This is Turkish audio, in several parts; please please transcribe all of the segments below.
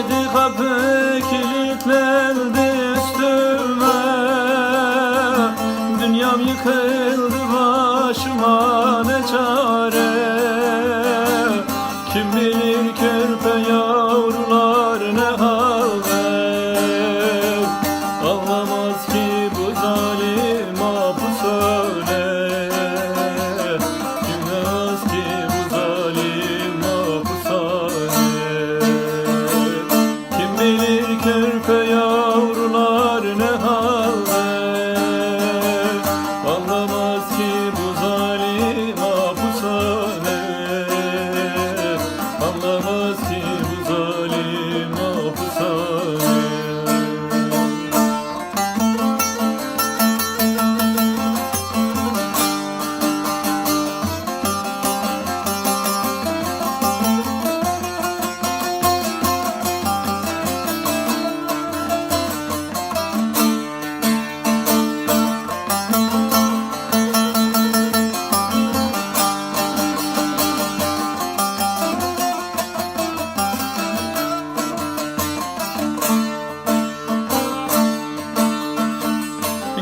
Yedi kapı kilitlendi üstüme, dünyam yıkıldı başıma ne çare. Kim bilir körpe yavrular ne halde, anlamaz ki bu zalim mahpushane. Bilmez ki bu zalim mahpushane. Kim bilir körpe yavrular ne halde, anlamaz ki bu zalim mahpushane. Anlamaz ki bu zalim mahpushane.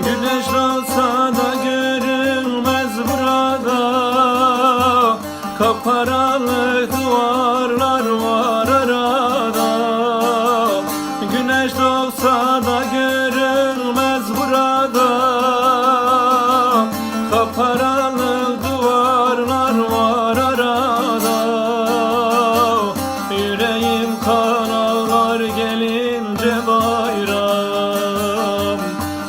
Güneş olsa da görünmez burada, kapkaranlık duvarlar var arada. Güneş olsa da görünmez burada, kapkaranlık duvarlar var arada. Yüreğim kan ağlar gelince bayram,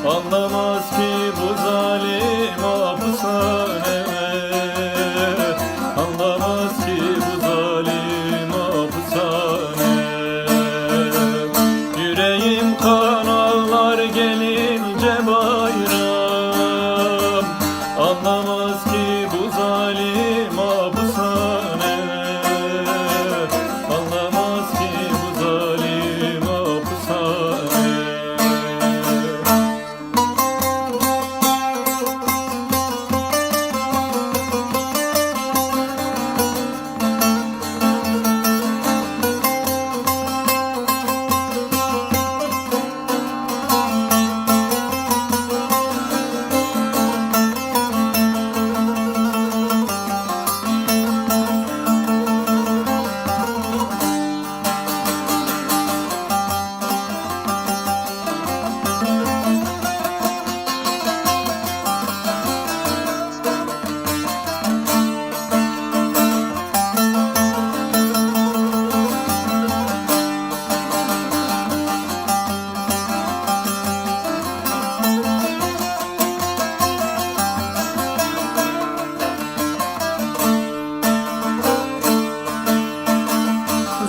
anlamaz ki bu zalim hapishane. Anlamaz ki bu zalim hapishane. Yüreğim kan ağlar gelince bayram, anlamaz ki bu zalim hapishane. Anlamaz ki bu zalim hapishane.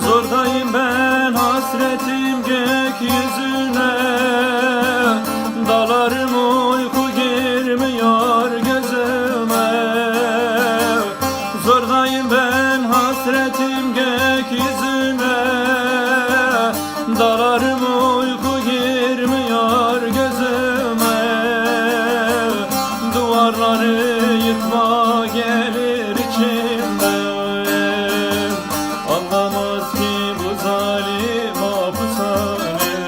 Zordayım ben hasretim gökyüzüne, dalarım uyku girmiyor gözüme. Zordayım ben hasretim gökyüzüne, dalarım uyku girmiyor gözüme. Duvarları yıkma gelir içimden, anlamaz ki bu zalim hapishane.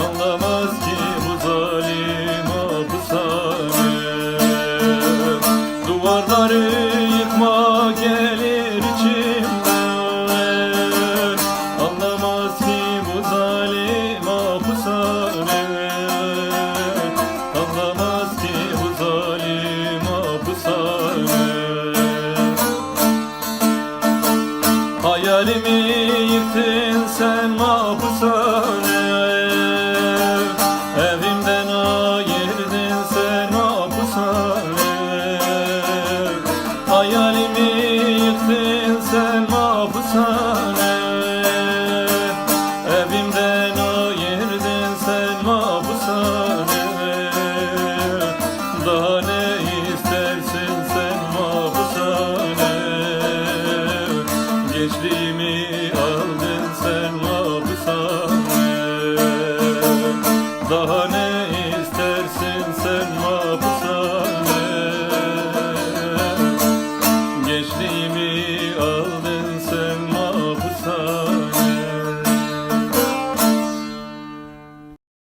Anlamaz ki bu zalim hapishane. Duvarları yıkma gelir içimden, anlamaz ki bu zalim hapishane. Anlamaz ki bu zalim hapishane. Hayalimi yıktın sen mahpushane, evimden ayırdın sen mahpushane. Hayalimi yıktın sen mahpushane, evimden ayırdın sen mahpushane. Daha ne istersin sen mahpushane, gençliğimi aldın sen mahpushane. Daha